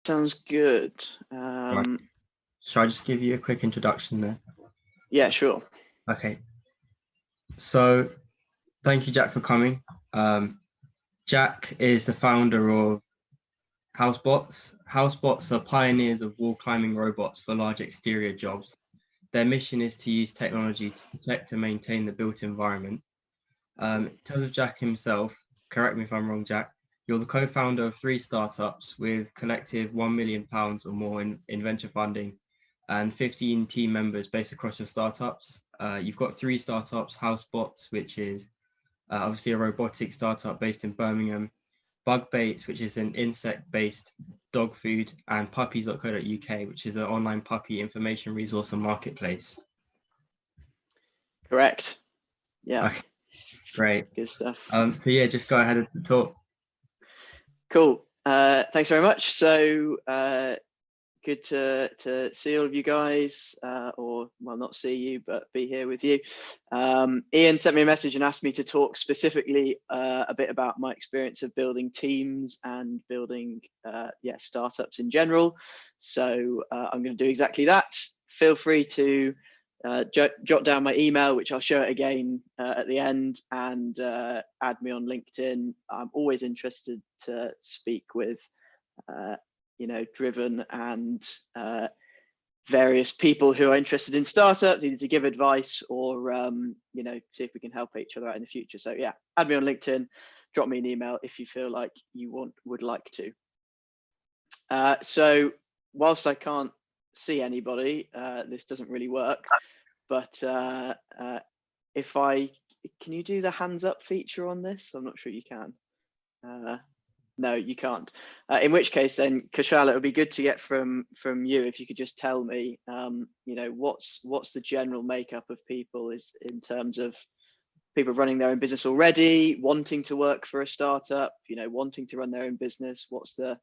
Sounds good. Right. Shall I just give you a quick introduction there? Yeah, sure. Okay. So thank you, Jack, for coming. Jack is the founder of Hausbots. Hausbots are pioneers of wall climbing robots for large exterior jobs. Their mission is to use technology to protect and maintain the built environment. In terms of Jack himself, correct me if I'm wrong, Jack, you're the co-founder of 3 startups with collective £1 million or more in venture funding and 15 team members based across your startups. You've got 3 startups, Housebots, which is obviously a robotic startup based in Birmingham, Bug Baits, which is an insect-based dog food, and puppies.co.uk, which is an online puppy information resource and marketplace. Correct. Yeah. Okay, great. Good stuff. So yeah, just go ahead and talk. Cool. Thanks very much. So good to see all of you guys, or well, not see you, but be here with you. Ian sent me a message and asked me to talk specifically a bit about my experience of building teams and building startups in general. So I'm going to do exactly that. Feel free to jot down my email, which I'll show it again at the end, and add me on LinkedIn. I'm always interested to speak with driven and various people who are interested in startups, either to give advice or see if we can help each other out in the future. So yeah, add me on LinkedIn, drop me an email if you feel like you would like to. So whilst I can't see anybody, this doesn't really work, but can you do the hands up feature on this? I'm not sure you can. No, you can't. In which case, then, Kushal, it would be good to get from you if you could just tell me, what's the general makeup of people is in terms of people running their own business already, wanting to work for a startup, wanting to run their own business. What's the,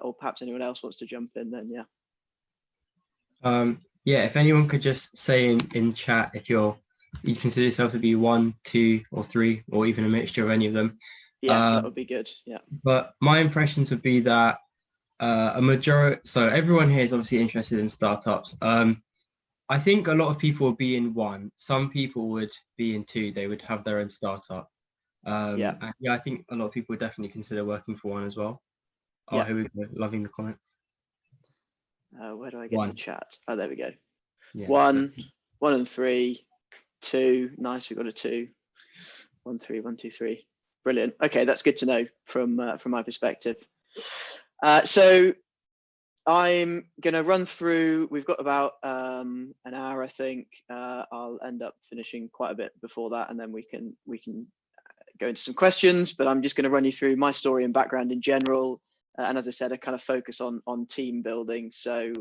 or perhaps anyone else wants to jump in then, yeah. Yeah, if anyone could just say in chat if you consider yourself to be 1, 2, or 3, or even a mixture of any of them. Yes, that would be good. Yeah. But my impressions would be that so everyone here is obviously interested in startups. I think a lot of people would be in 1. Some people would be in 2. They would have their own startup. Yeah. And yeah, I think a lot of people would definitely consider working for 1 as well. Oh, Yeah. here we go. Loving the comments. Where do I get 1. to chat? Oh, there we go. Yeah, 1 and 3, 2. Nice. We've got a 2. 1, 3, 1, 2, 3. Brilliant. Okay, that's good to know from my perspective. So I'm going to run through. We've got about an hour, I think. I'll end up finishing quite a bit before that, and then we can go into some questions. But I'm just going to run you through my story and background in general. And as I said, I kind of focus on team building. So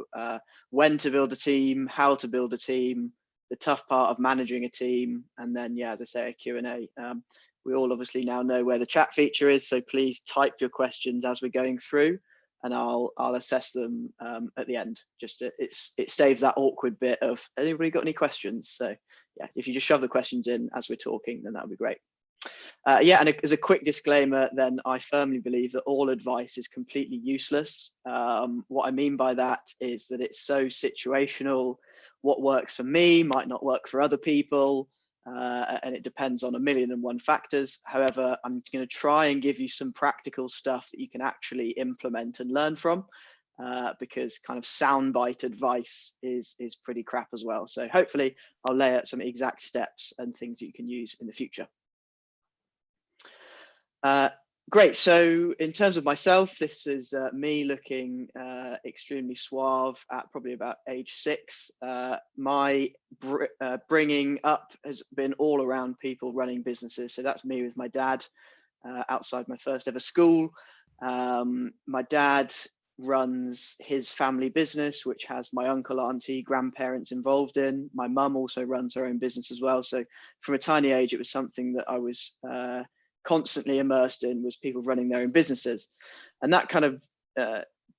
when to build a team, how to build a team, the tough part of managing a team, and then as I say, a Q&A. We all obviously now know where the chat feature is, so please type your questions as we're going through, and I'll assess them at the end. Just it saves that awkward bit of anybody got any questions? So yeah, if you just shove the questions in as we're talking, then that would be great. And as a quick disclaimer, then I firmly believe that all advice is completely useless. What I mean by that is that it's so situational. What works for me might not work for other people, and it depends on 1,000,001 factors. However, I'm going to try and give you some practical stuff that you can actually implement and learn from, because kind of soundbite advice is pretty crap as well. So hopefully I'll lay out some exact steps and things that you can use in the future. Great. So in terms of myself, this is me looking extremely suave at probably about age 6. My bringing up has been all around people running businesses. So that's me with my dad outside my first ever school. My dad runs his family business, which has my uncle, auntie, grandparents involved in. My mum also runs her own business as well. So from a tiny age, it was something that I was constantly immersed in, was people running their own businesses. And that kind of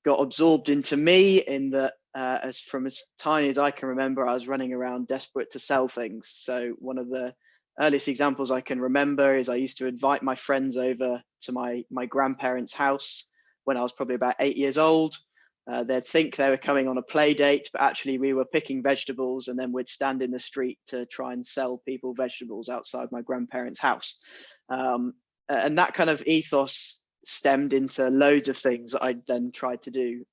got absorbed into me in that as tiny as I can remember, I was running around desperate to sell things. So one of the earliest examples I can remember is I used to invite my friends over to my grandparents' house when I was probably about 8 years old. They'd think they were coming on a play date, but actually we were picking vegetables, and then we'd stand in the street to try and sell people vegetables outside my grandparents' house. And that kind of ethos stemmed into loads of things that I then tried to do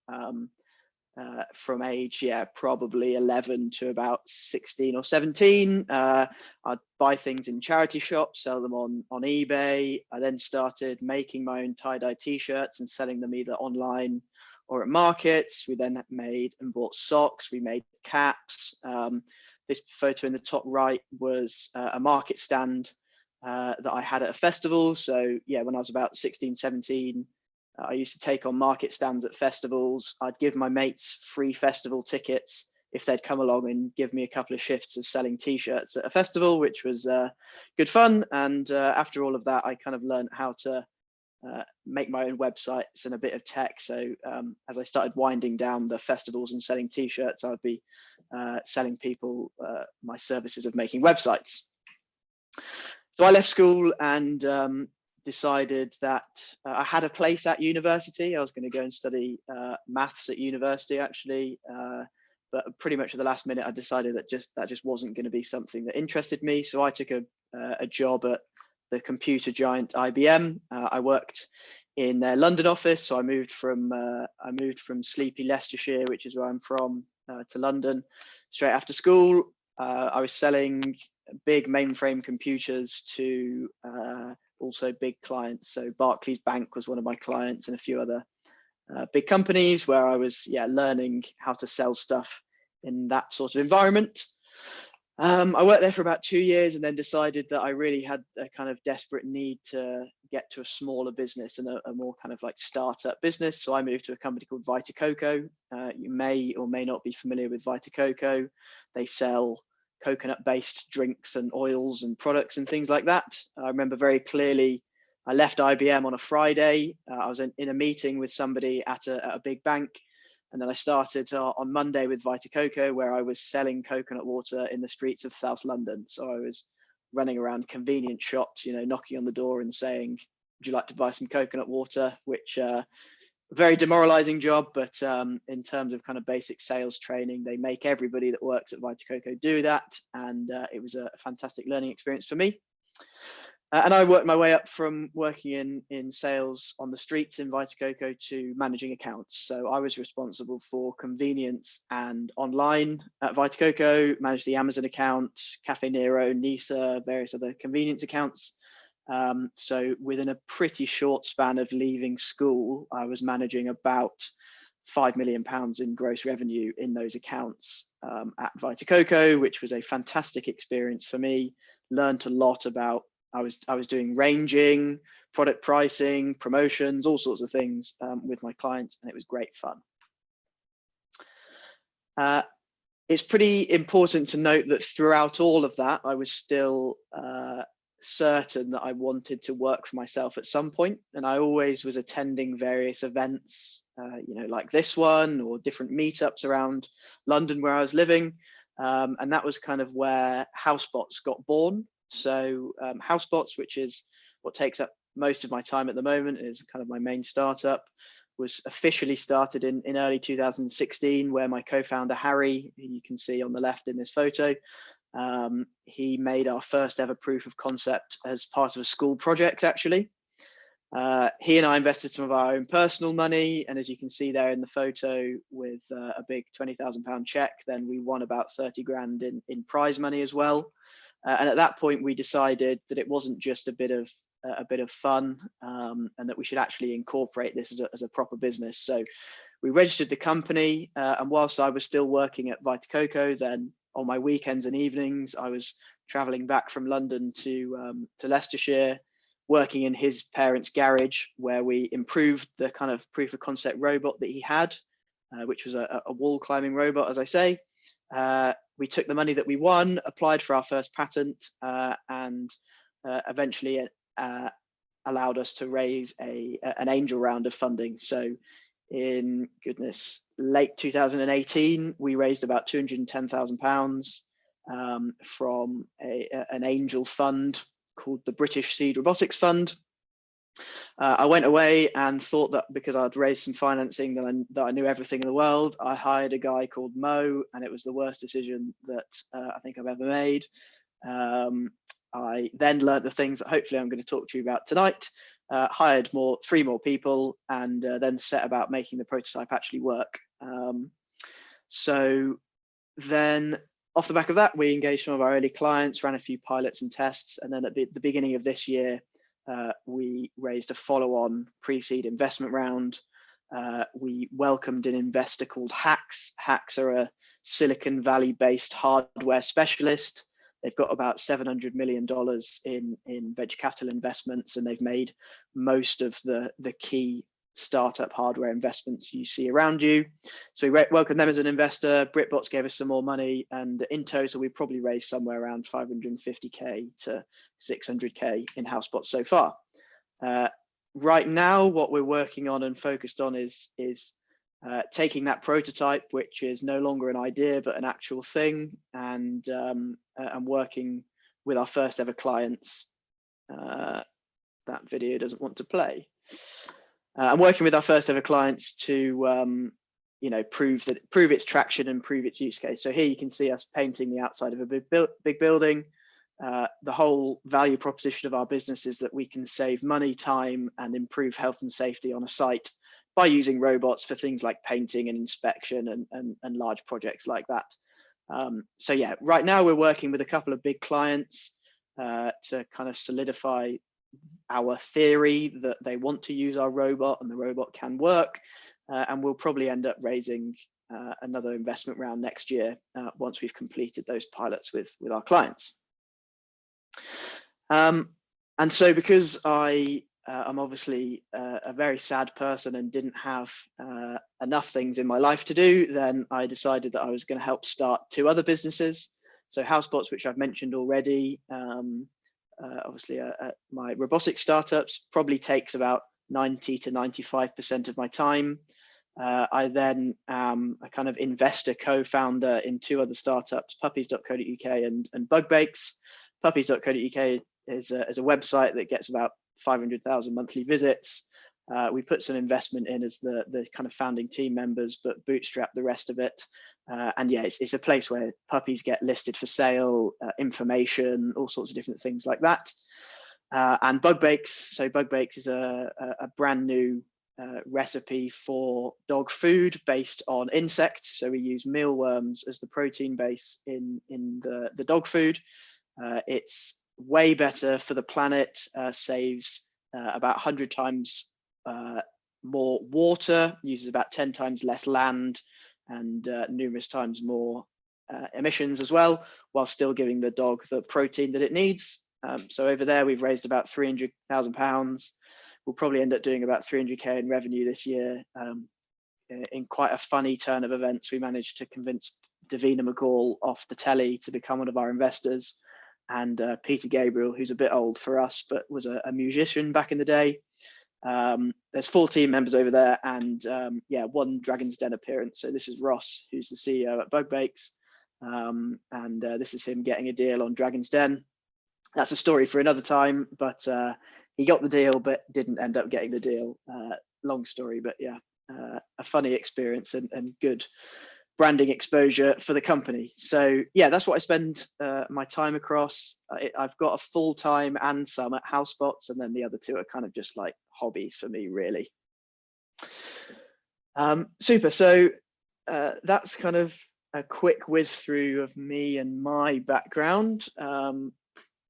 from age, probably 11 to about 16 or 17. I'd buy things in charity shops, sell them on eBay. I then started making my own tie-dye t-shirts and selling them either online or at markets. We then made and bought socks. We made caps. This photo in the top right was a market stand that I had at a festival. So yeah, when I was about 16, 17, I used to take on market stands at festivals. I'd give my mates free festival tickets if they'd come along and give me a couple of shifts of selling t-shirts at a festival, which was good fun. And after all of that, I kind of learned how to make my own websites and a bit of tech. So as I started winding down the festivals and selling t-shirts, I'd be selling people my services of making websites. So I left school and decided that I had a place at university. I was going to go and study maths at university, actually. But pretty much at the last minute, I decided that just wasn't going to be something that interested me. So I took a job at the computer giant IBM. I worked in their London office. So I moved from sleepy Leicestershire, which is where I'm from, to London straight after school. I was selling big mainframe computers to also big clients. So Barclays Bank was one of my clients, and a few other big companies, where I was learning how to sell stuff in that sort of environment. I worked there for about 2 years and then decided that I really had a kind of desperate need to get to a smaller business and a more kind of like startup business. So I moved to a company called Vita Coco. You may or may not be familiar with Vita Coco. They sell coconut-based drinks and oils and products and things like that. I remember very clearly, I left IBM on a Friday. I was in a meeting with somebody at a big bank. And then I started on Monday with Vita Coco, where I was selling coconut water in the streets of South London. So I was running around convenience shops, knocking on the door and saying, "Would you like to buy some coconut water?" Which very demoralizing job, but in terms of kind of basic sales training, they make everybody that works at Vita Coco do that. And it was a fantastic learning experience for me. And I worked my way up from working in sales on the streets in Vita Coco to managing accounts. So I was responsible for convenience and online at Vita Coco, managed the Amazon account, Cafe Nero, Nisa, various other convenience accounts. So within a pretty short span of leaving school, I was managing about £5 million in gross revenue in those accounts at Vita Coco, which was a fantastic experience for me. Learned a lot about, I was doing ranging, product pricing, promotions, all sorts of things with my clients, and it was great fun. It's pretty important to note that throughout all of that, I was still certain that I wanted to work for myself at some point, and I always was attending various events, like this one, or different meetups around London where I was living, and that was kind of where Hausbots got born. So Hausbots, which is what takes up most of my time at the moment, is kind of my main startup, was officially started in early 2016, where my co-founder Harry, who you can see on the left in this photo, he made our first ever proof of concept as part of a school project, actually. He and I invested some of our own personal money, and as you can see there in the photo, with a big £20,000 check, then we won about 30 grand in prize money as well. And at that point, we decided that it wasn't just a bit of fun, and that we should actually incorporate this as a proper business. So we registered the company, and whilst I was still working at Vita Coco, then on my weekends and evenings, I was traveling back from London to Leicestershire, working in his parents' garage, where we improved the kind of proof of concept robot that he had, which was a wall climbing robot, as I say. We took the money that we won, applied for our first patent, and eventually allowed us to raise an angel round of funding. So in late 2018, we raised about £210,000 from an angel fund called the British Seed Robotics Fund. I went away and thought that because I'd raised some financing that I knew everything in the world. I hired a guy called Mo, and it was the worst decision that I think I've ever made. I then learned the things that hopefully I'm going to talk to you about tonight, hired three more people, and then set about making the prototype actually work. So then off the back of that, we engaged some of our early clients, ran a few pilots and tests, and then at the beginning of this year, we raised a follow-on pre-seed investment round. We welcomed an investor called Hacks. Hacks are a Silicon Valley-based hardware specialist. They've got about $700 million in venture capital investments, and they've made most of the key startup hardware investments you see around you. So we welcomed them as an investor. BritBots gave us some more money, and in total, we probably raised somewhere around 550K to 600K in Hausbots so far. Right now, what we're working on and focused on is taking that prototype, which is no longer an idea but an actual thing, and working with our first ever clients. That video doesn't want to play. I'm working with our first ever clients to prove its traction and prove its use case. So here you can see us painting the outside of a big building. The whole value proposition of our business is that we can save money, time, and improve health and safety on a site by using robots for things like painting and inspection and large projects like that. So yeah, right now we're working with a couple of big clients to kind of solidify our theory that they want to use our robot and the robot can work, and we'll probably end up raising another investment round next year once we've completed those pilots with our clients. And so because I'm obviously a very sad person and didn't have enough things in my life to do, then I decided that I was going to help start two other businesses. So Hausbots, which I've mentioned already, obviously my robotic startups probably takes about 90 to 95% of my time. I then am a kind of investor co-founder in two other startups, puppies.co.uk and Bugbakes. Puppies.co.uk is a website that gets about 500,000 monthly visits. We put some investment in as the kind of founding team members, but bootstrap the rest of it. And yeah, it's a place where puppies get listed for sale, information, all sorts of different things like that. And Bugbakes, so Bugbakes is a brand new recipe for dog food based on insects. So we use mealworms as the protein base in the dog food. It's way better for the planet, saves about 100 times more water, uses about 10 times less land, and numerous times more emissions as well, while still giving the dog the protein that it needs. So over there, we've raised about £300,000. We'll probably end up doing about 300K in revenue this year. In quite a funny turn of events, we managed to convince Davina McCall off the telly to become one of our investors. And Peter Gabriel, who's a bit old for us, but was a musician back in the day. There's 4 team members over there, and yeah, 1 Dragon's Den appearance. So this is Ross, who's the CEO at Bugbakes, and this is him getting a deal on Dragon's Den. That's a story for another time, but he got the deal, but didn't end up getting the deal. Long story, but yeah, a funny experience and good branding exposure for the company. So yeah, that's what I spend my time across. I've got a full time and some at Hausbots, and then the other 2 are kind of just like hobbies for me, really. Super. So that's kind of a quick whiz through of me and my background.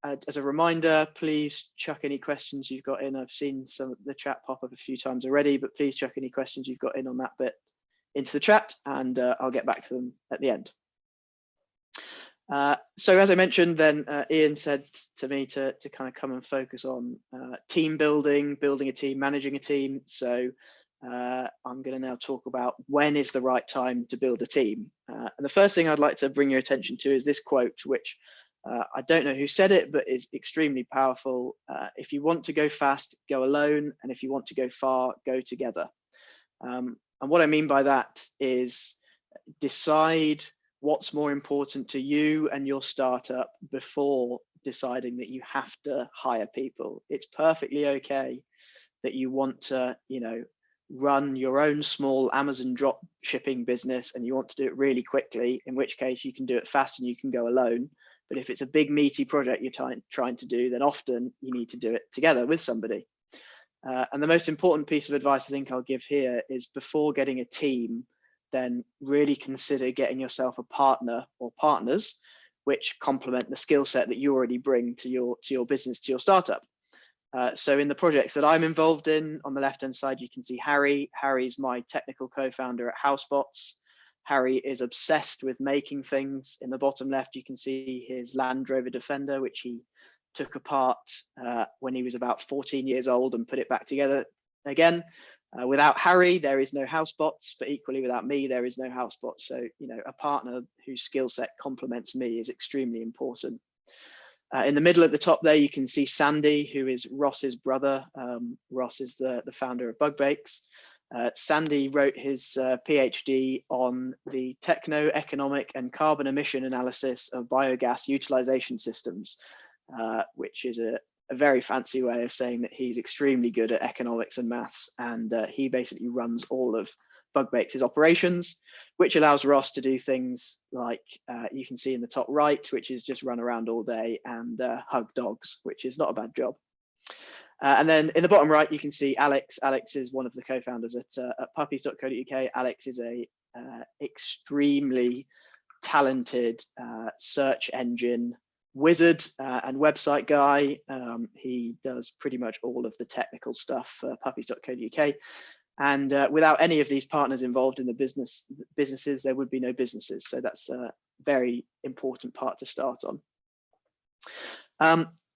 As a reminder, please chuck any questions you've got in. I've seen some of the chat pop up a few times already, but please chuck any questions you've got in on that bit into the chat, and I'll get back to them at the end. So as I mentioned, then Ian said to me to kind of come and focus on team building a team, managing a team. So I'm going to now talk about when is the right time to build a team. And the first thing I'd like to bring your attention to is this quote, which I don't know who said it, but is extremely powerful. If you want to go fast, go alone. And if you want to go far, go together. And what I mean by that is decide what's more important to you and your startup before deciding that you have to hire people. It's perfectly okay that you want to, run your own small Amazon drop shipping business and you want to do it really quickly, in which case you can do it fast and you can go alone. But if it's a big meaty project you're trying to do, then often you need to do it together with somebody. And the most important piece of advice I think I'll give here is, before getting a team, then really consider getting yourself a partner or partners which complement the skill set that you already bring to your business, to your startup. So in the projects that I'm involved in, on the left-hand side, you can see Harry. Harry's my technical co-founder at Hausbots. Harry is obsessed with making things. In the bottom left, you can see his Land Rover Defender, which he took apart when he was about 14 years old and put it back together again. Without Harry, there is no Hausbots, but equally without me, there is no Hausbots. So, a partner whose skill set complements me is extremely important. In the middle at the top there, you can see Sandy, who is Ross's brother. Ross is the founder of Bug Bakes. Sandy wrote his PhD on the techno-economic and carbon emission analysis of biogas utilization systems, which is a very fancy way of saying that he's extremely good at economics and maths. And he basically runs all of Bug Bakes' operations, which allows Ross to do things like you can see in the top right, which is just run around all day and hug dogs, which is not a bad job. And then in the bottom right, you can see Alex. Alex is one of the co-founders at puppies.co.uk. Alex is a extremely talented search engine wizard and website guy. He does pretty much all of the technical stuff for puppies.co.uk. And without any of these partners involved in the businesses, there would be no businesses. So that's a very important part to start on.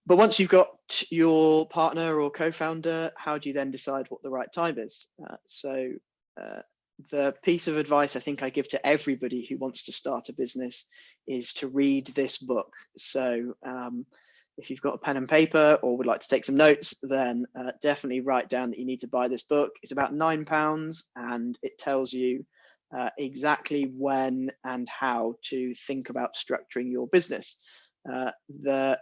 But once you've got your partner or co-founder, how do you then decide what the right time is? So the piece of advice I think I give to everybody who wants to start a business is to read this book. So if you've got a pen and paper or would like to take some notes, then definitely write down that you need to buy this book. It's about £9 and it tells you exactly when and how to think about structuring your business. The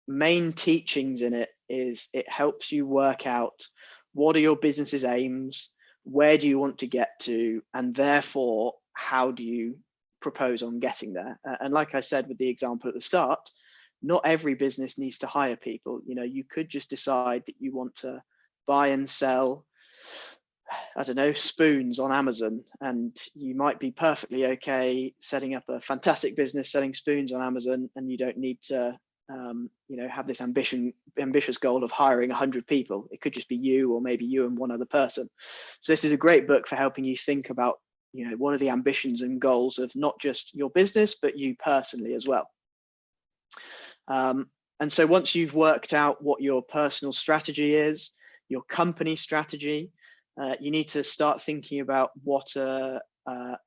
main teachings in it is it helps you work out what are your business's aims, where do you want to get to, and therefore how do you propose on getting there. And like I said with the example at the start, not every business needs to hire people. You could just decide that you want to buy and sell, I don't know, spoons on Amazon, and you might be perfectly okay setting up a fantastic business selling spoons on Amazon, and you don't need to have this ambitious goal of hiring 100 people. It could just be you, or maybe you and one other person. So this is a great book for helping you think about, what are the ambitions and goals of not just your business, but you personally as well. And so once you've worked out what your personal strategy is, your company strategy, you need to start thinking about what a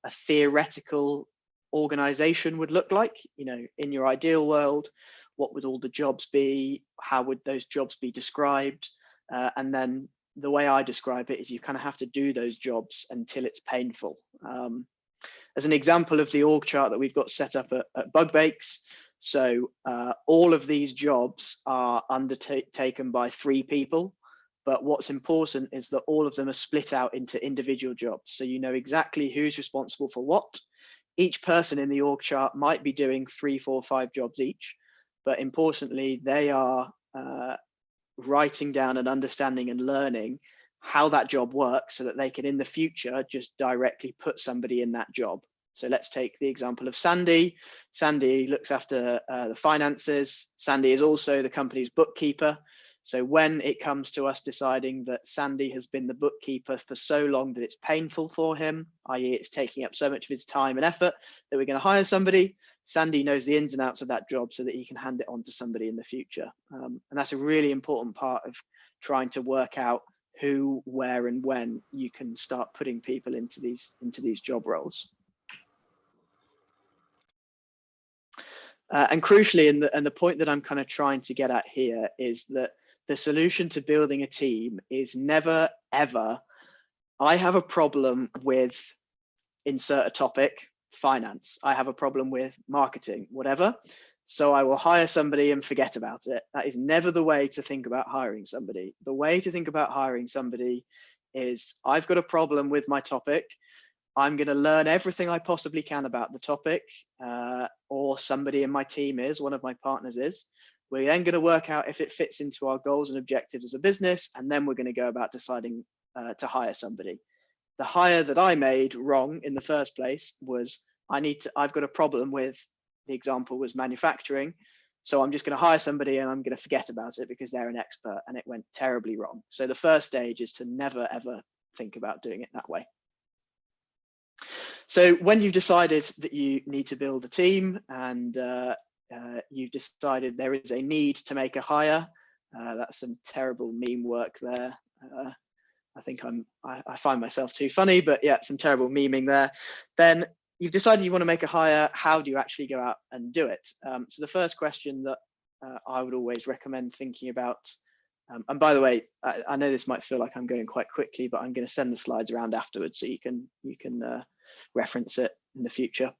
theoretical organization would look like. In your ideal world, what would all the jobs be? How would those jobs be described? And then the way I describe it is you kind of have to do those jobs until it's painful. As an example of the org chart that we've got set up at Bug Bakes, so all of these jobs are undertaken by 3 people, but what's important is that all of them are split out into individual jobs. So you know exactly who's responsible for what. Each person in the org chart might be doing 3, 4, 5 jobs each, but importantly, they are writing down and understanding and learning how that job works so that they can in the future just directly put somebody in that job. So let's take the example of Sandy. Sandy looks after the finances. Sandy is also the company's bookkeeper. So when it comes to us deciding that Sandy has been the bookkeeper for so long that it's painful for him, i.e. it's taking up so much of his time and effort that we're going to hire somebody, Sandy knows the ins and outs of that job so that he can hand it on to somebody in the future. And that's a really important part of trying to work out who, where, and when you can start putting people into these job roles. And crucially, and the point that I'm kind of trying to get at here is that the solution to building a team is never, ever, I have a problem with insert a topic, finance. I have a problem with marketing, whatever. So I will hire somebody and forget about it. That is never the way to think about hiring somebody. The way to think about hiring somebody is, I've got a problem with my topic. I'm going to learn everything I possibly can about the topic, or somebody in my team is, one of my partners is. We're then going to work out if it fits into our goals and objectives as a business, and then we're going to go about deciding to hire somebody. The hire that I made wrong in the first place was, I've got a problem with, the example was manufacturing, so I'm just going to hire somebody and I'm going to forget about it because they're an expert, and it went terribly wrong. So the first stage is to never ever think about doing it that way. So when you've decided that you need to build a team, and you've decided there is a need to make a hire, that's some terrible meme work there. I think I find myself too funny, but yeah, some terrible memeing there. Then you've decided you want to make a hire. How do you actually go out and do it? So the first question that I would always recommend thinking about, and by the way, I know this might feel like I'm going quite quickly, but I'm going to send the slides around afterwards so you can reference it in the future.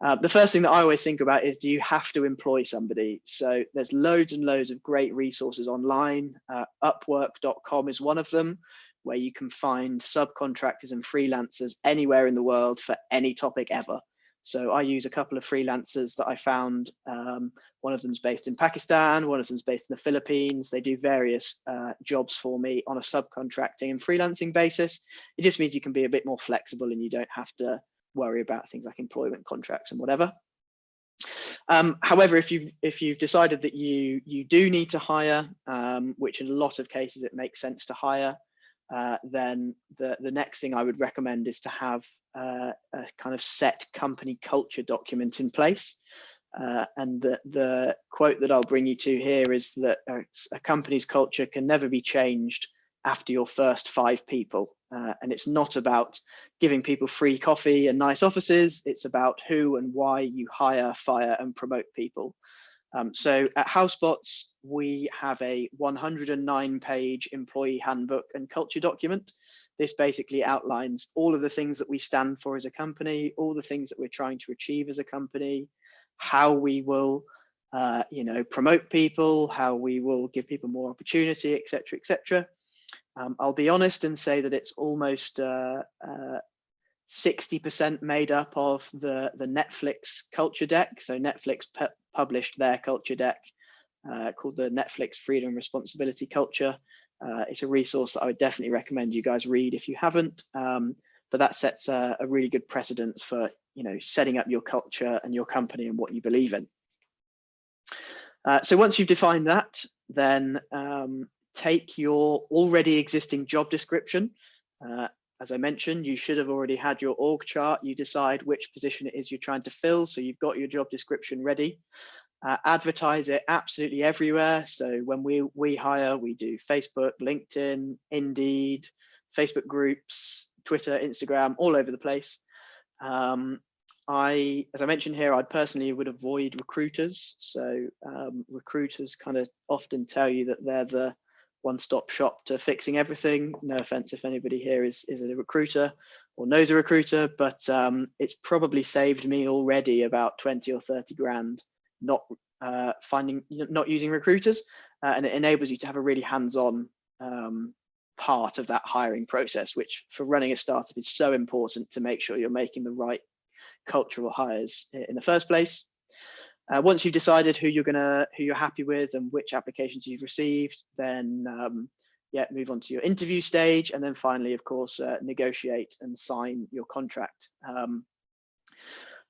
The first thing that I always think about is, do you have to employ somebody? So there's loads and loads of great resources online. Upwork.com is one of them, where you can find subcontractors and freelancers anywhere in the world for any topic ever. So I use a couple of freelancers that I found. One of them's based in Pakistan, one of them's based in the Philippines. They do various jobs for me on a subcontracting and freelancing basis. It just means you can be a bit more flexible and you don't have to worry about things like employment contracts and whatever. However, if you've decided that you do need to hire, which in a lot of cases it makes sense to hire, then the next thing I would recommend is to have a kind of set company culture document in place. And the quote that I'll bring you to here is that a company's culture can never be changed after your first 5 people. And it's not about giving people free coffee and nice offices. It's about who and why you hire, fire, and promote people. So at Hausbots, we have a 109-page employee handbook and culture document. This basically outlines all of the things that we stand for as a company, all the things that we're trying to achieve as a company, how we will promote people, how we will give people more opportunity, etc., etc. I'll be honest and say that it's almost 60% made up of the Netflix culture deck. So Netflix published their culture deck called the Netflix Freedom and Responsibility Culture. It's a resource that I would definitely recommend you guys read if you haven't. But that sets a really good precedent for setting up your culture and your company and what you believe in. So once you've defined that, then take your already existing job description. As I mentioned, you should have already had your org chart. You decide which position it is you're trying to fill. So you've got your job description ready. Advertise it absolutely everywhere. So when we hire, we do Facebook, LinkedIn, Indeed, Facebook groups, Twitter, Instagram, all over the place. As I mentioned here, I personally would avoid recruiters. So recruiters kind of often tell you that they're the one-stop shop to fixing everything. No offense if anybody here is a recruiter or knows a recruiter, but it's probably saved me already about 20 or 30 grand not using recruiters, and it enables you to have a really hands-on part of that hiring process, which for running a startup is so important to make sure you're making the right cultural hires in the first place. Once you've decided who you're happy with and which applications you've received, then move on to your interview stage, and then finally, of course, negotiate and sign your contract.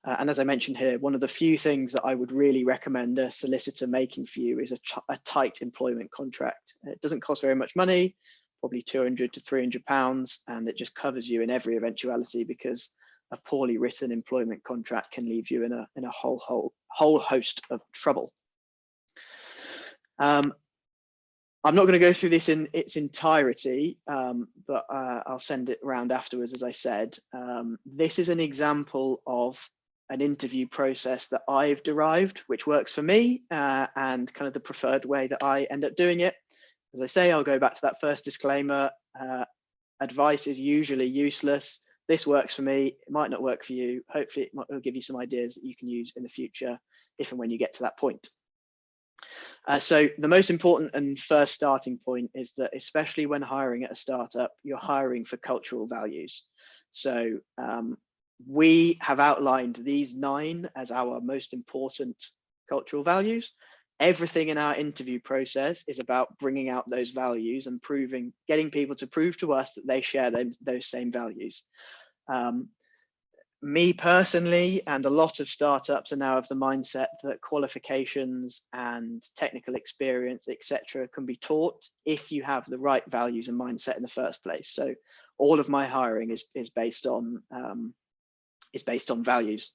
And as I mentioned here, one of the few things that I would really recommend a solicitor making for you is a tight employment contract. It doesn't cost very much money, probably £200 to £300, and it just covers you in every eventuality, because a poorly written employment contract can leave you in a whole host of trouble. I'm not going to go through this in its entirety, but I'll send it around afterwards, as I said. This is an example of an interview process that I've derived, which works for me, and kind of the preferred way that I end up doing it. As I say, I'll go back to that first disclaimer. Advice is usually useless. This works for me. It might not work for you. Hopefully, it'll give you some ideas that you can use in the future if and when you get to that point. So the most important and first starting point is that, especially when hiring at a startup, you're hiring for cultural values. So we have outlined these 9 as our most important cultural values. Everything in our interview process is about bringing out those values and getting people to prove to us that they share those same values. Me personally, and a lot of startups are now of the mindset that qualifications and technical experience, etc., can be taught if you have the right values and mindset in the first place. So all of my hiring is based on values.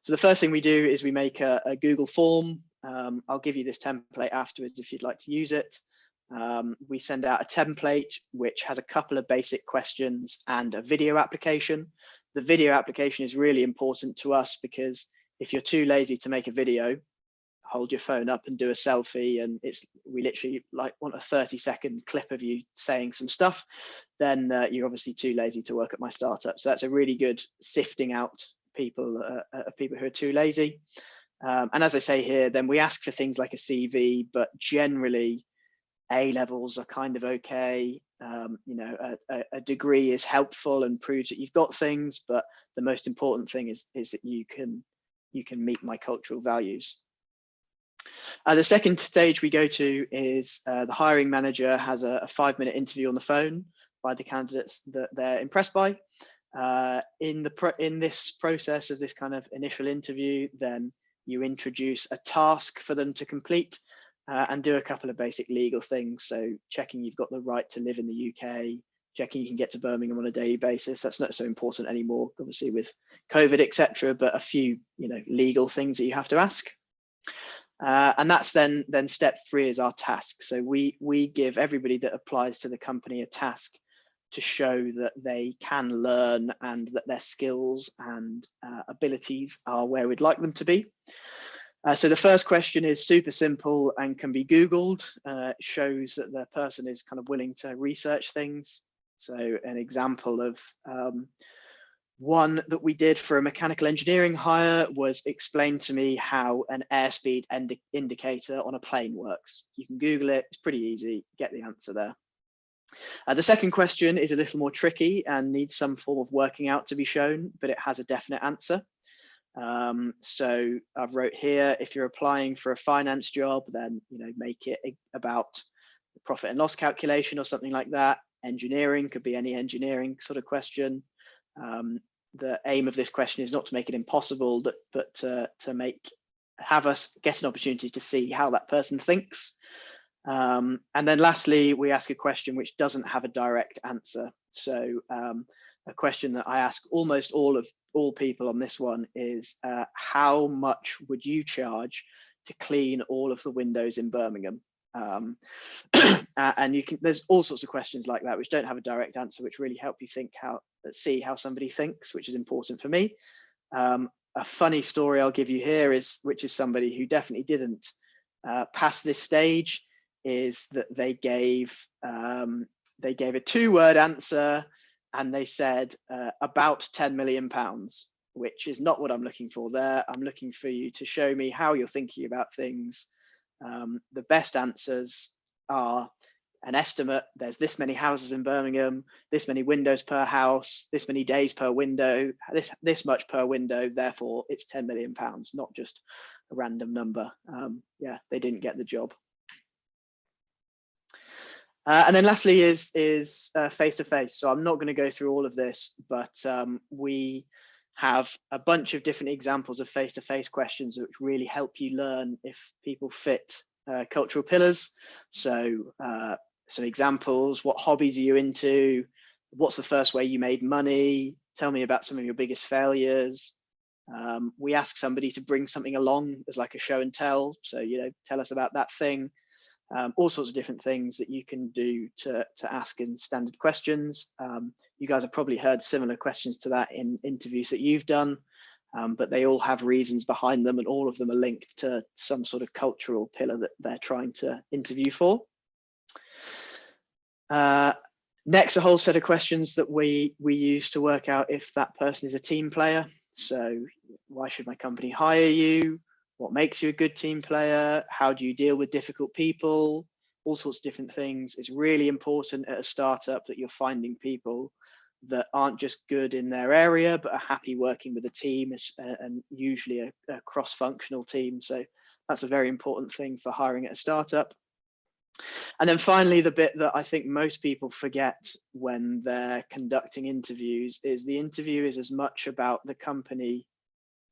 So the first thing we do is we make a Google form. I'll give you this template afterwards if you'd like to use it. We send out a template which has a couple of basic questions and a video application. The video application is really important to us because if you're too lazy to make a video, hold your phone up and do a selfie, and we literally want a 30-second clip of you saying some stuff, then you're obviously too lazy to work at my startup. So that's a really good sifting out people who are too lazy. And as I say here, then we ask for things like a CV, but generally A levels are kind of okay. A degree is helpful and proves that you've got things, but the most important thing is that you can meet my cultural values. The second stage we go to is the hiring manager has a 5-minute interview on the phone by the candidates that they're impressed by. In this process of this kind of initial interview, then you introduce a task for them to complete. And do a couple of basic legal things. So checking you've got the right to live in the UK, checking you can get to Birmingham on a daily basis. That's not so important anymore, obviously, with COVID, etc. But a few, legal things that you have to ask. And that's then step 3 is our task. So we give everybody that applies to the company a task to show that they can learn and that their skills and abilities are where we'd like them to be. So the first question is super simple and can be Googled. It shows that the person is kind of willing to research things. So an example of one that we did for a mechanical engineering hire was explain to me how an airspeed indicator on a plane works. You can Google it, it's pretty easy, get the answer there. The second question is a little more tricky and needs some form of working out to be shown, but it has a definite answer. So I've wrote here, if you're applying for a finance job, then make it about the profit and loss calculation or something like that. Engineering could be any engineering sort of question. The aim of this question is not to make it impossible, but to have us get an opportunity to see how that person thinks. And then lastly, we ask a question which doesn't have a direct answer. So a question that I ask almost all people on this one is how much would you charge to clean all of the windows in Birmingham? And there's all sorts of questions like that which don't have a direct answer, which really help you see how somebody thinks, which is important for me. A funny story I'll give you here which is somebody who definitely didn't pass this stage, is that they gave a 2-word answer. And they said about £10 million, which is not what I'm looking for there. I'm looking for you to show me how you're thinking about things. The best answers are an estimate. There's this many houses in Birmingham, this many windows per house, this many days per window, this much per window. Therefore, it's £10 million, not just a random number. Yeah, they didn't get the job. And then lastly is face-to-face. So I'm not going to go through all of this, but we have a bunch of different examples of face-to-face questions which really help you learn if people fit cultural pillars. So some examples: what hobbies are you into? What's the first way you made money? Tell me about some of your biggest failures. We ask somebody to bring something along as like a show and tell. So, tell us about that thing. All sorts of different things that you can do to ask in standard questions. You guys have probably heard similar questions to that in interviews that you've done, but they all have reasons behind them, and all of them are linked to some sort of cultural pillar that they're trying to interview for. Next, a whole set of questions that we use to work out if that person is a team player. So why should my company hire you? what makes you a good team player, how do you deal with difficult people, all sorts of different things. It's really important at a startup that you're finding people that aren't just good in their area, but are happy working with a team, and usually a cross-functional team. So that's a very important thing for hiring at a startup. And then finally, the bit that I think most people forget when they're conducting interviews is the interview is as much about the company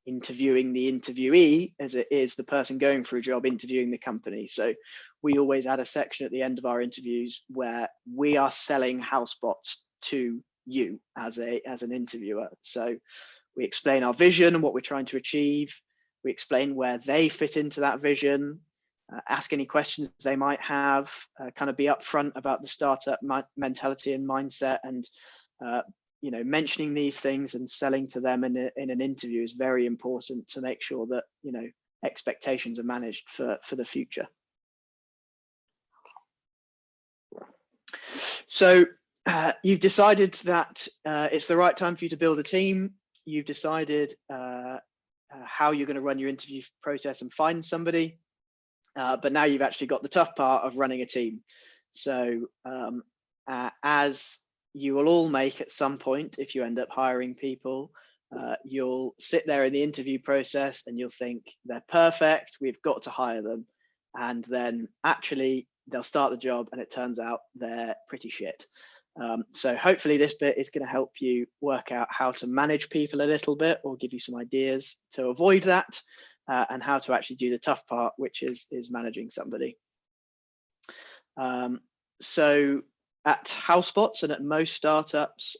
interviewing the interviewee as it is the person going for a job interviewing the company. So we always add a section at the end of our interviews where we are selling Hausbots to you as an interviewer. So we explain our vision and what we're trying to achieve. We explain where they fit into that vision, ask any questions they might have, kind of be upfront about the startup mentality and mindset, and mentioning these things and selling to them in an interview is very important to make sure that expectations are managed for the future. So you've decided that it's the right time for you to build a team. You've decided how you're going to run your interview process and find somebody. But now you've actually got the tough part of running a team. So as you will all make at some point, if you end up hiring people, you'll sit there in the interview process and you'll think they're perfect, we've got to hire them. And then actually they'll start the job and it turns out they're pretty shit. So hopefully this bit is going to help you work out how to manage people a little bit, or give you some ideas to avoid that, and how to actually do the tough part, which is managing somebody. So at Hausbots and at most startups,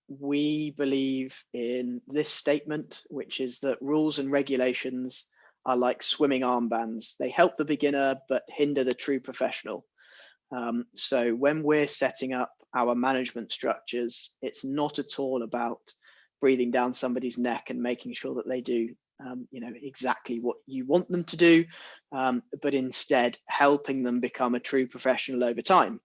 we believe in this statement, which is that rules and regulations are like swimming armbands. They help the beginner, but hinder the true professional. So when we're setting up our management structures, it's not at all about breathing down somebody's neck and making sure that they do exactly what you want them to do, but instead helping them become a true professional over time.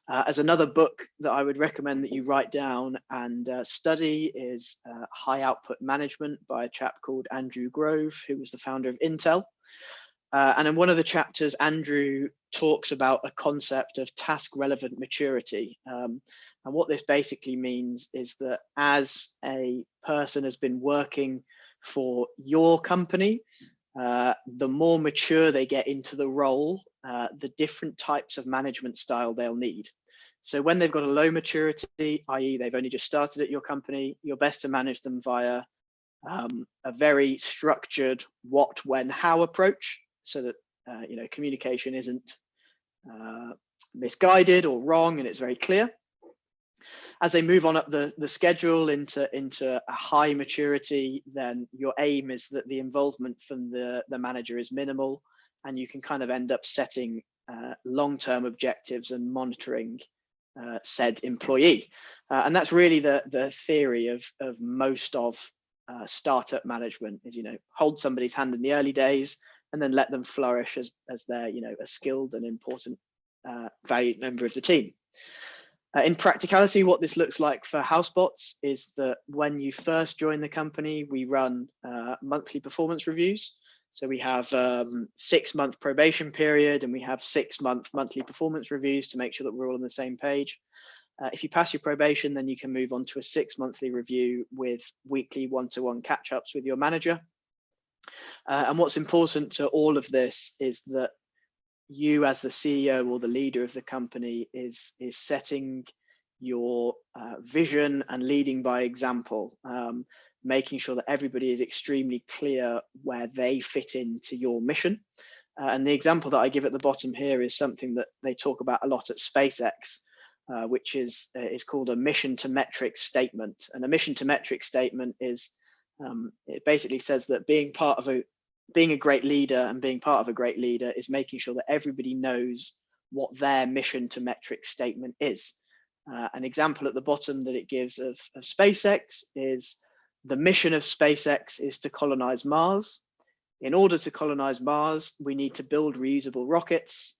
As another book that I would recommend that you write down and study is High Output Management by a chap called Andrew Grove, who was the founder of Intel. And in one of the chapters, Andrew talks about a concept of task relevant maturity. And what this basically means is that as a person has been working for your company, the more mature they get into the role, the different types of management style they'll need. So when they've got a low maturity, i.e. they've only just started at your company, you're best to manage them via a very structured what, when, how approach, so that communication isn't misguided or wrong, and it's very clear. As they move on up the schedule into a high maturity, then your aim is that the involvement from the manager is minimal, and you can kind of end up setting long-term objectives and monitoring said employee. And that's really the theory of most of startup management is, hold somebody's hand in the early days and then let them flourish as they're, a skilled and important valued member of the team. In practicality, what this looks like for Hausbots is that when you first join the company, we run monthly performance reviews. So we have 6-month probation period, and we have 6-month monthly performance reviews to make sure that we're all on the same page. If you pass your probation, then you can move on to a 6-monthly review with weekly one-to-one catch-ups with your manager. And what's important to all of this is that you as the CEO or the leader of the company is setting your vision and leading by example, making sure that everybody is extremely clear where they fit into your mission. And the example that I give at the bottom here is something that they talk about a lot at SpaceX, which is called a mission to metrics statement. And a mission to metrics statement is, it basically says that being a great leader and being part of a great leader is making sure that everybody knows what their mission to metrics statement is. An example at the bottom that it gives of SpaceX is the mission of SpaceX is to colonize Mars. In order to colonize Mars, we need to build reusable rockets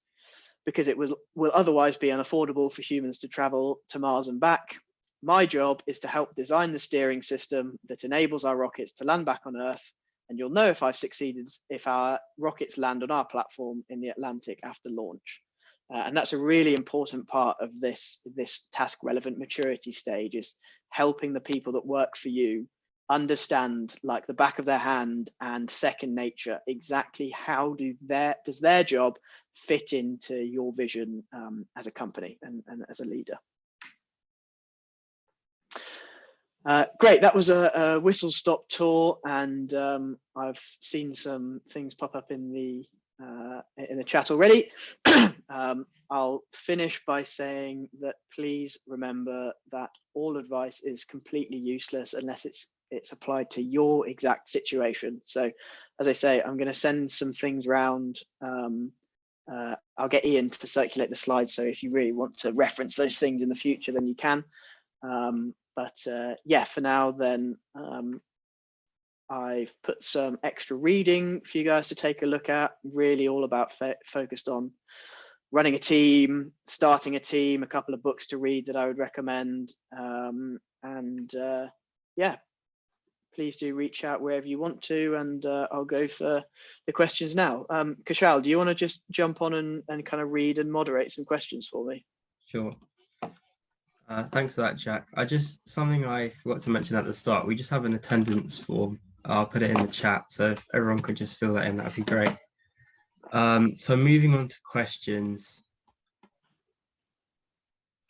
because it will otherwise be unaffordable for humans to travel to Mars and back. My job is to help design the steering system that enables our rockets to land back on Earth and you'll know if I've succeeded if our rockets land on our platform in the Atlantic after launch. And that's a really important part of this task relevant maturity stage, is helping the people that work for you understand, like the back of their hand and second nature, exactly how does their job fit into your vision as a company and as a leader. Great, that was a whistle stop tour, and I've seen some things pop up in the chat already. I'll finish by saying that please remember that all advice is completely useless unless it's applied to your exact situation. So as I say, I'm going to send some things around. I'll get Ian to circulate the slides, so if you really want to reference those things in the future, then you can. But yeah, for now then, I've put some extra reading for you guys to take a look at, really all about focused on running a team, starting a team, a couple of books to read that I would recommend. Yeah, please do reach out wherever you want to, and I'll go for the questions now. Kushal, do you want to just jump on and kind of read and moderate some questions for me? Sure. Thanks for that, Jack. Something I forgot to mention at the start, we just have an attendance form. I'll put it in the chat, so if everyone could just fill that in, that'd be great. So moving on to questions.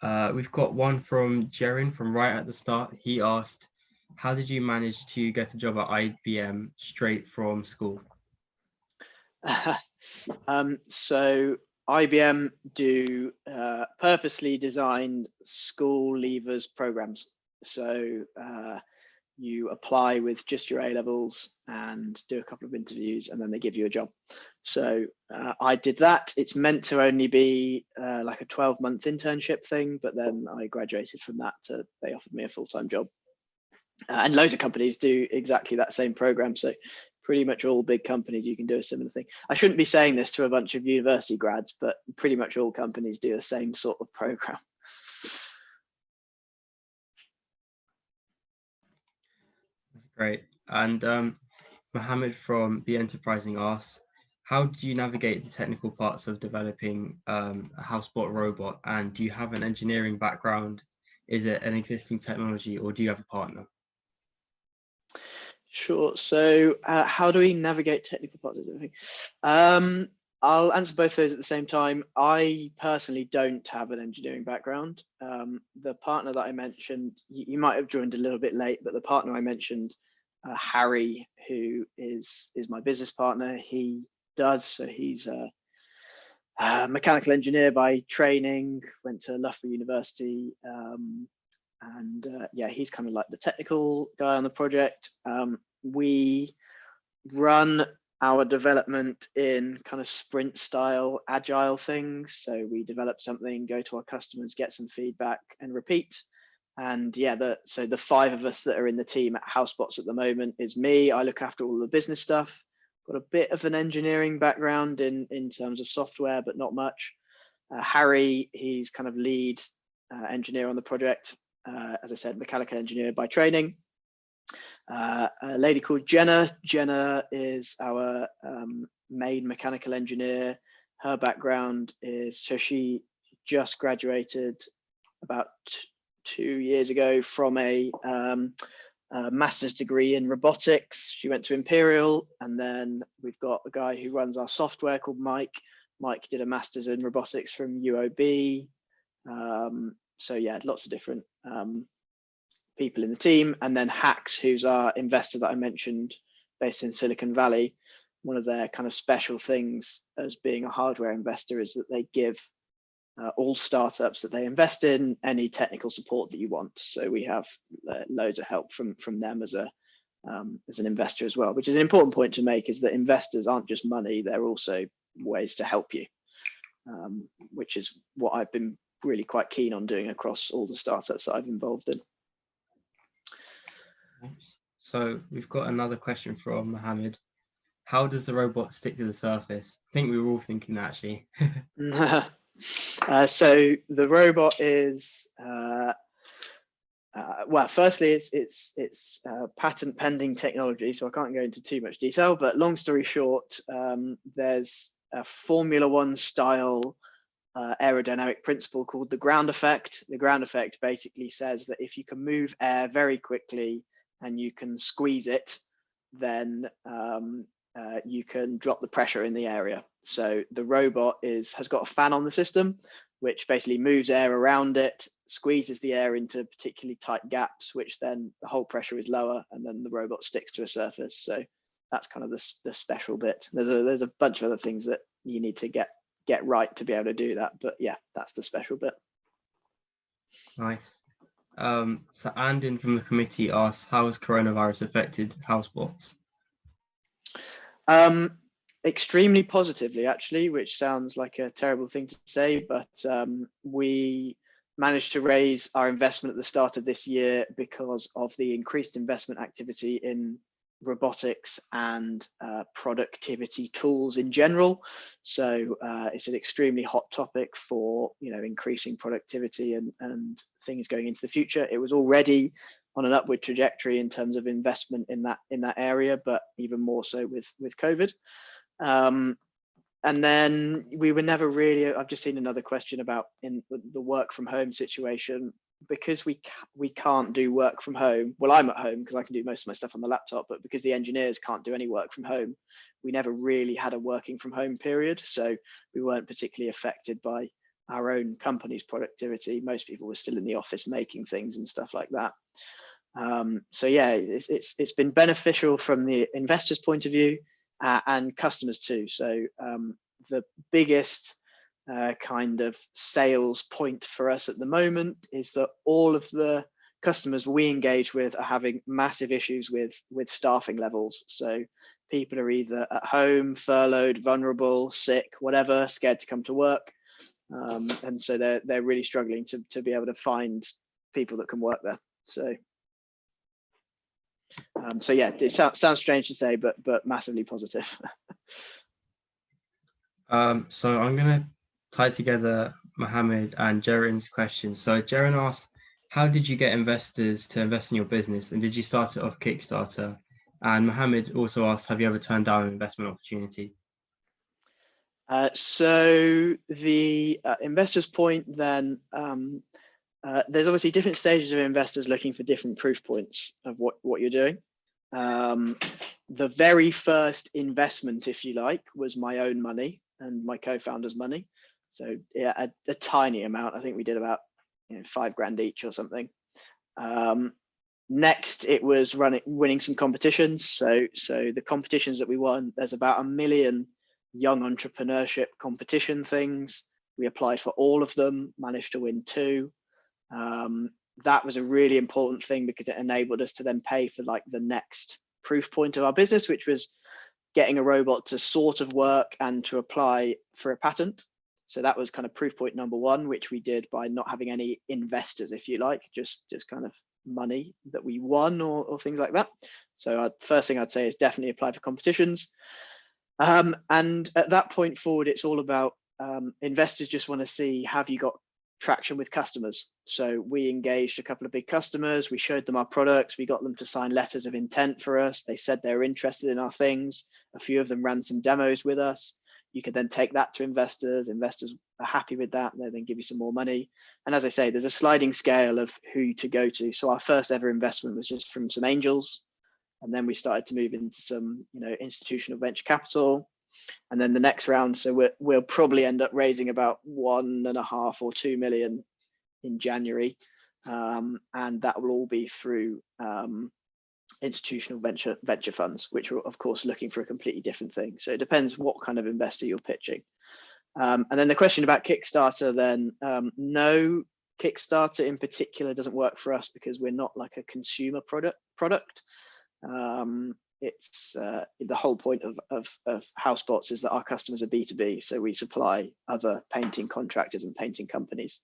We've got one from Jerin from right at the start. He asked, how did you manage to get a job at IBM straight from school? So IBM do purposely designed school leavers programs. So you apply with just your A-levels and do a couple of interviews, and then they give you a job. So I did that. It's meant to only be like a 12-month internship thing, but then I graduated from that to, they offered me a full-time job. And loads of companies do exactly that same program. So pretty much all big companies, you can do a similar thing. I shouldn't be saying this to a bunch of university grads, but pretty much all companies do the same sort of program. Great. And Mohammed from Be Enterprising asks, how do you navigate the technical parts of developing a Hausbot robot? And do you have an engineering background? Is it an existing technology, or do you have a partner? Sure. So how do we navigate technical parts of everything? I'll answer both those at the same time. I personally don't have an engineering background. The partner that I mentioned, you might have joined a little bit late, but the partner I mentioned, Harry, who is my business partner, he does. So he's a mechanical engineer by training, went to Loughborough University, and yeah, he's kind of like the technical guy on the project. We run our development in kind of sprint style agile things. So we develop something, go to our customers, get some feedback and repeat. And yeah, so the 5 of us that are in the team at Hausbots at the moment is me. I look after all the business stuff. Got a bit of an engineering background in terms of software, but not much. Harry, he's kind of lead engineer on the project. As I said, mechanical engineer by training. A lady called Jenna. Jenna is our main mechanical engineer. Her background is, so she just graduated about 2 years ago from a master's degree in robotics. She went to Imperial, and then we've got a guy who runs our software called Mike. Mike did a master's in robotics from UOB. So yeah, lots of different people in the team. And then Hacks, who's our investor that I mentioned, based in Silicon Valley. One of their kind of special things as being a hardware investor is that they give all startups that they invest in any technical support that you want. So we have loads of help from them as an investor as well, which is an important point to make, is that investors aren't just money, they're also ways to help you, which is what I've been really quite keen on doing across all the startups that I've involved in. So we've got another question from Mohammed. How does the robot stick to the surface? I think we were all thinking that, actually. So the robot is well, firstly, it's patent pending technology, so I can't go into too much detail. But long story short, there's a Formula One style aerodynamic principle called the ground effect. The ground effect basically says that if you can move air very quickly and you can squeeze it, then you can drop the pressure in the area. So the robot has got a fan on the system, which basically moves air around it, squeezes the air into particularly tight gaps, which then the whole pressure is lower, and then the robot sticks to a surface. So that's kind of the special bit. There's a bunch of other things that you need to get right to be able to do that, but yeah, that's the special bit. Nice. So Andin from the committee asks, how has coronavirus affected Hausbots? Extremely positively, actually, which sounds like a terrible thing to say, but we managed to raise our investment at the start of this year because of the increased investment activity in robotics and productivity tools in general. So it's an extremely hot topic for increasing productivity and things going into the future. It was already on an upward trajectory in terms of investment in that area, but even more so with COVID. And then we were never really, I've just seen another question about in the work from home situation, because we can't do work from home. Well, I'm at home because I can do most of my stuff on the laptop, but because the engineers can't do any work from home, we never really had a working from home period. So we weren't particularly affected by our own company's productivity. Most people were still in the office making things and stuff like that. So yeah, it's been beneficial from the investors' point of view and customers too. So the biggest kind of sales point for us at the moment is that all of the customers we engage with are having massive issues with staffing levels. So people are either at home, furloughed, vulnerable, sick, whatever, scared to come to work, and so they're really struggling to be able to find people that can work there. So so yeah, it sounds strange to say, but massively positive. So I'm gonna tie together Mohammed and Jaren's questions. So Jaren asks, how did you get investors to invest in your business, and did you start it off Kickstarter? And Mohammed also asked, have you ever turned down an investment opportunity? So the investors' point then, there's obviously different stages of investors looking for different proof points of what you're doing. The very first investment, if you like, was my own money and my co-founder's money. So yeah, a tiny amount. I think we did about $5,000 each or something. Next, it was winning some competitions. So the competitions that we won, there's about 1 million young entrepreneurship competition things. We applied for all of them, managed to win 2. That was a really important thing because it enabled us to then pay for like the next proof point of our business, which was getting a robot to sort of work and to apply for a patent. So that was kind of proof point number 1, which we did by not having any investors, if you like, just kind of money that we won or things like that. So first thing I'd say is definitely apply for competitions. And at that point forward, it's all about investors just want to see, have you got traction with customers? So we engaged a couple of big customers, we showed them our products, we got them to sign letters of intent for us. They said they were interested in our things. A few of them ran some demos with us. You could then take that to investors. Investors are happy with that. They then give you some more money. And as I say, there's a sliding scale of who to go to. So our first ever investment was just from some angels. And then we started to move into some, institutional venture capital. And then the next round, so we'll probably end up raising about 1.5 or 2 million in January. And that will all be through institutional venture funds, which are of course looking for a completely different thing. So it depends what kind of investor you're pitching. And then the question about Kickstarter, then no, Kickstarter in particular doesn't work for us because we're not like a consumer product. It's the whole point of Hausbots is that our customers are B2B, so we supply other painting contractors and painting companies.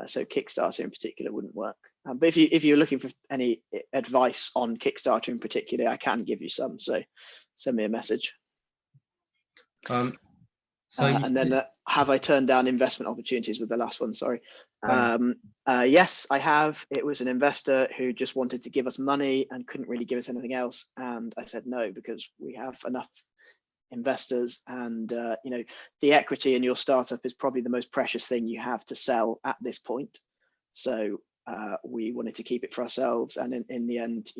So Kickstarter in particular wouldn't work. But if you're looking for any advice on Kickstarter in particular, I can give you some. So send me a message. So you And then have I turned down investment opportunities with the last one? Sorry. um, Yes, I have. It was an investor who just wanted to give us money and couldn't really give us anything else. And I said no, because we have enough investors, and the equity in your startup is probably the most precious thing you have to sell at this point. So we wanted to keep it for ourselves. And in the end,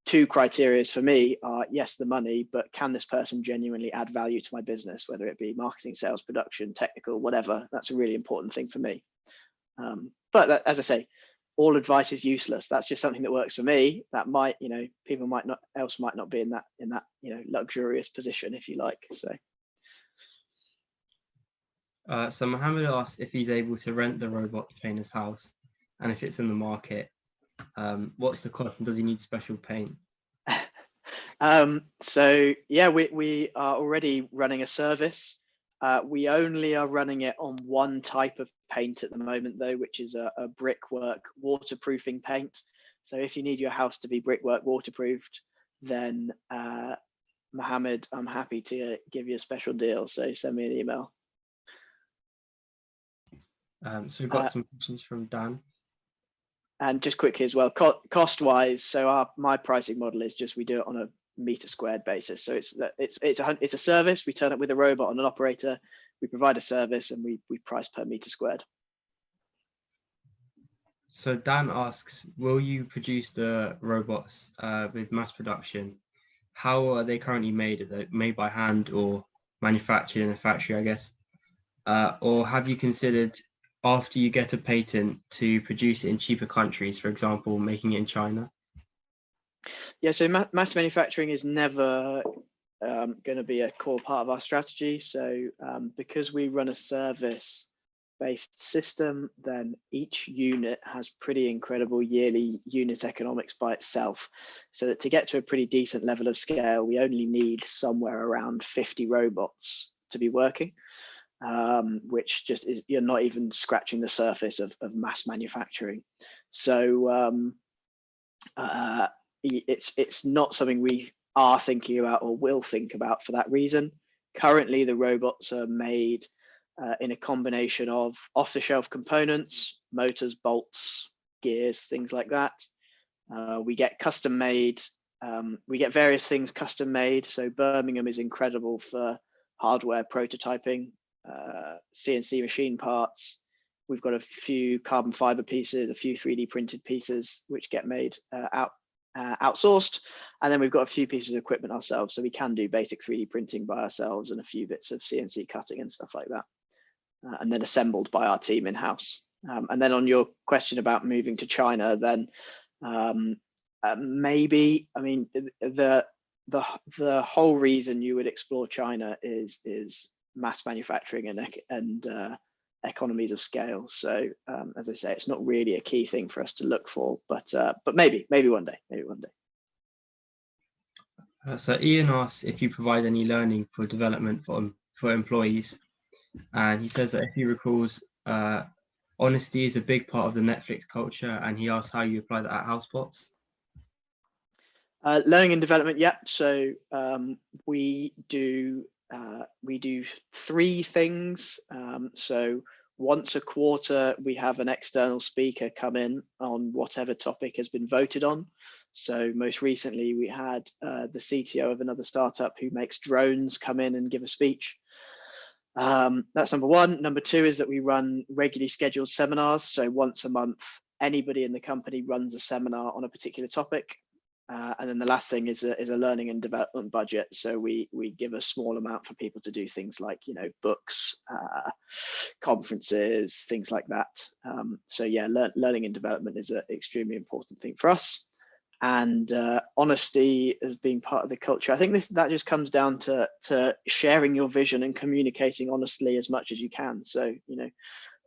two criteria for me are, yes, the money, but can this person genuinely add value to my business, whether it be marketing, sales, production, technical, whatever. That's a really important thing for me. But that, as I say, all advice is useless. That's just something that works for me. That might, people might not be in that luxurious position, if you like. So Mohammed asked if he's able to rent the robot trainer's house, and if it's in the market, what's the cost, and does he need special paint? So yeah, we are already running a service. We only are running it on one type of paint at the moment, though, which is a brickwork waterproofing paint. So if you need your house to be brickwork waterproofed, then Mohammed, I'm happy to give you a special deal. So send me an email. So we've got some questions from Dan. And just quickly as well, cost wise, so my pricing model is just we do it on a meter squared basis. So it's a service. We turn up with a robot and an operator. We provide a service, and we price per meter squared. So Dan asks, will you produce the robots with mass production? How are they currently made? Are they made by hand or manufactured in a factory, I guess? Or have you considered, after you get a patent, to produce it in cheaper countries, for example, making it in China? Yeah, so mass manufacturing is never going to be a core part of our strategy. So because we run a service-based system, then each unit has pretty incredible yearly unit economics by itself. So that to get to a pretty decent level of scale, we only need somewhere around 50 robots to be working, which just is, you're not even scratching the surface of mass manufacturing. So it's not something we are thinking about or will think about for that reason. Currently, the robots are made in a combination of off-the-shelf components, motors, bolts, gears, things like that. We get custom made. We get various things custom made. So Birmingham is incredible for hardware prototyping, CNC machine parts. We've got a few carbon fiber pieces, a few 3D printed pieces, which get made outsourced, and then we've got a few pieces of equipment ourselves, so we can do basic 3D printing by ourselves and a few bits of CNC cutting and stuff like that, and then assembled by our team in-house. And then on your question about moving to China, then maybe, I mean, the whole reason you would explore China is mass manufacturing and economies of scale. So as I say, it's not really a key thing for us to look for, but maybe one day, So Ian asks if you provide any learning for development for employees, and he says that if he recalls, honesty is a big part of the Netflix culture, and he asks how you apply that at Hausbots. Learning and development, yeah. So we do three things. So once a quarter, we have an external speaker come in on whatever topic has been voted on. So most recently, we had the CTO of another startup who makes drones come in and give a speech. That's number one. Number two is that we run regularly scheduled seminars. So once a month, anybody in the company runs a seminar on a particular topic. And then the last thing is a learning and development budget. So we give a small amount for people to do things like, books, conferences, things like that. So yeah, learning and development is an extremely important thing for us. And honesty as being part of the culture. I think that just comes down to sharing your vision and communicating honestly as much as you can. So,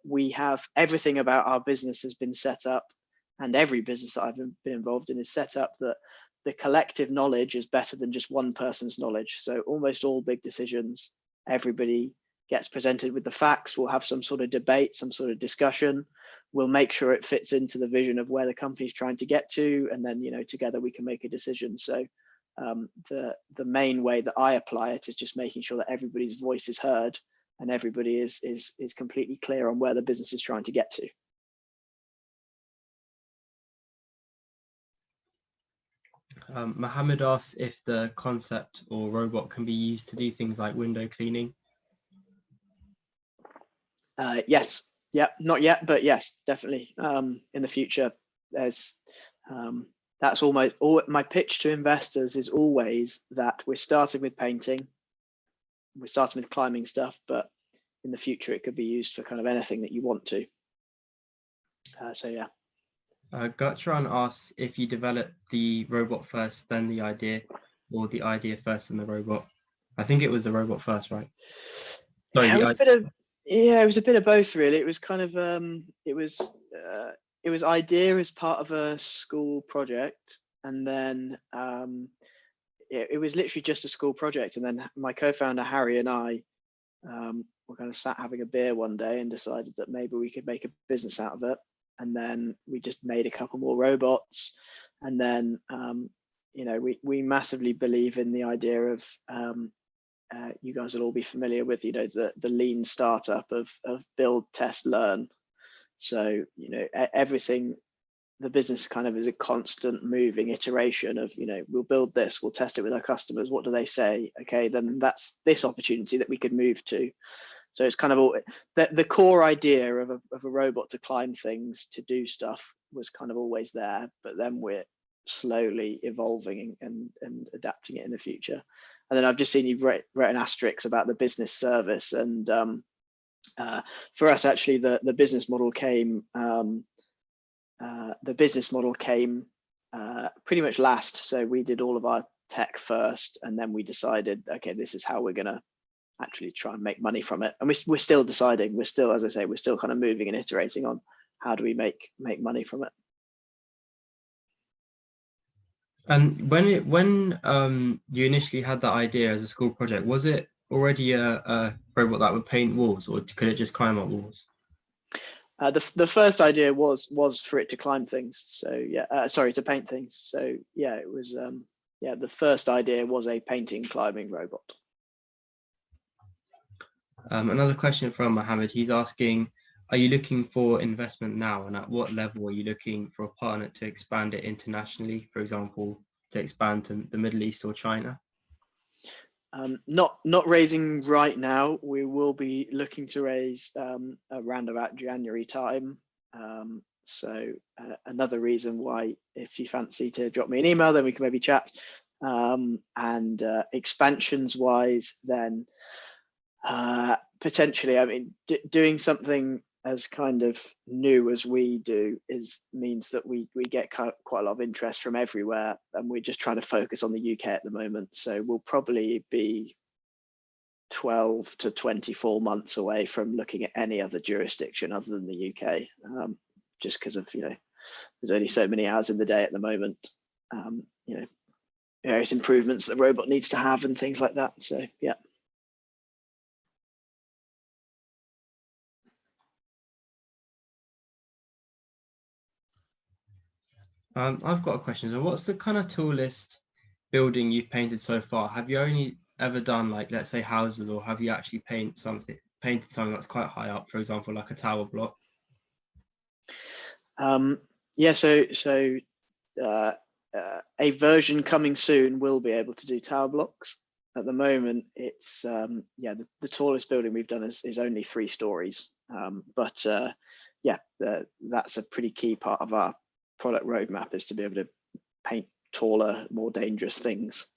we have everything about our business has been set up, and every business that I've been involved in is set up that the collective knowledge is better than just one person's knowledge. So almost all big decisions, everybody gets presented with the facts. We'll have some sort of debate, some sort of discussion. We'll make sure it fits into the vision of where the company's trying to get to, and then together we can make a decision. So the main way that I apply it is just making sure that everybody's voice is heard, and everybody is completely clear on where the business is trying to get to. Mohammed asks if the concept or robot can be used to do things like window cleaning. Yes, yeah, not yet, but yes, definitely. In the future, there's that's almost all. My pitch to investors is always that we're starting with painting, we're starting with climbing stuff, but in the future it could be used for kind of anything that you want to. So yeah. Gutran asks if you developed the robot first, then the idea, or the idea first and the robot. I think it was the robot first, right? Sorry, Yeah, it was a bit of both, really. It was kind of it was idea as part of a school project, and then it was literally just a school project, and then my co-founder Harry and I were kind of sat having a beer one day and decided that maybe we could make a business out of it. And then we just made a couple more robots, and then you know, we massively believe in the idea of you guys will all be familiar with, you know, the lean startup of build, test, learn. So, you know, everything, the business kind of is a constant moving iteration of, you know, we'll build this, we'll test it with our customers, what do they say, okay, then that's this opportunity that we could move to. So it's kind of all the core idea of a robot to climb things, to do stuff, was kind of always there, but then we're slowly evolving and adapting it in the future. And then I've just seen you've written asterisks about the business service, and for us, actually, the business model came pretty much last. So we did all of our tech first, and then we decided, okay, this is how we're going to actually try and make money from it. And we're still deciding, we're still, as I say, we're still kind of moving and iterating on how do we make money from it. And when you initially had that idea as a school project, was it already a robot that would paint walls, or could it just climb up walls? The first idea was for it to climb things. So yeah, sorry, to paint things. So yeah, it was yeah, the first idea was a painting climbing robot. Another question from Mohammed. He's asking, are you looking for investment now, and at what level are you looking for a partner to expand it internationally, for example, to expand to the Middle East or China? Not raising right now. We will be looking to raise around about January time. So another reason why, if you fancy to drop me an email, then we can maybe chat. And expansions wise, then potentially, I mean, doing something as kind of new as we do means that we get quite a lot of interest from everywhere, and we're just trying to focus on the UK at the moment. So we'll probably be 12 to 24 months away from looking at any other jurisdiction other than the UK, just because of, you know, there's only so many hours in the day at the moment. You know, various improvements the robot needs to have and things like that. So yeah. I've got a question. So what's the kind of tallest building you've painted so far? Have you only ever done, like, let's say houses, or have you actually painted something that's quite high up, for example, like a tower block? Yeah, so a version coming soon will be able to do tower blocks. At the moment, it's yeah, the tallest building we've done is only 3 stories, but yeah, that's a pretty key part of our product roadmap, is to be able to paint taller, more dangerous things.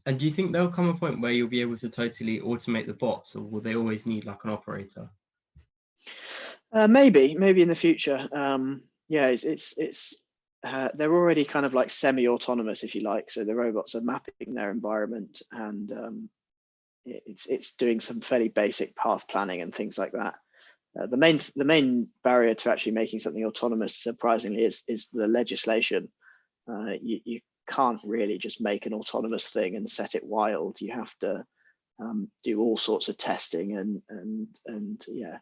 And do you think there'll come a point where you'll be able to totally automate the bots, or will they always need like an operator? Maybe in the future. Yeah, it's they're already kind of like semi-autonomous, if you like. So the robots are mapping their environment, and it's doing some fairly basic path planning and things like that. The main barrier to actually making something autonomous, surprisingly, is the legislation. You can't really just make an autonomous thing and set it wild. You have to do all sorts of testing and yeah,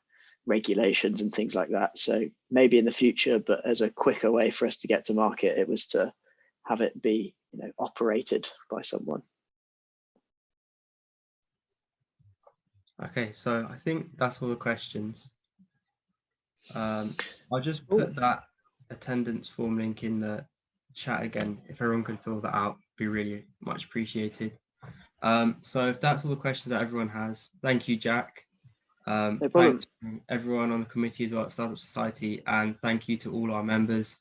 regulations and things like that. So maybe in the future, but as a quicker way for us to get to market, it was to have it be, you know, operated by someone. Okay, so I think that's all the questions. I'll just Cool. put that attendance form link in the chat again. If everyone could fill that out, be really much appreciated. So if that's all the questions that everyone has, thank you, Jack. No problem. Thanks to everyone on the committee as well at Startup Society, and thank you to all our members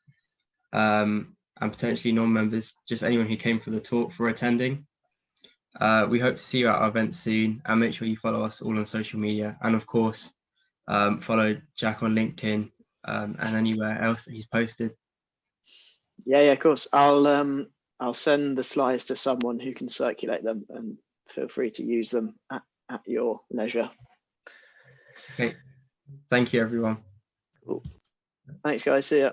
and potentially non-members, just anyone who came for the talk, for attending. We hope to see you at our event soon, and make sure you follow us all on social media, and of course, follow Jack on LinkedIn and anywhere else that he's posted. Yeah, of course. I'll send the slides to someone who can circulate them, and feel free to use them at your leisure. Okay, thank you, everyone. Cool. Thanks, guys. See ya.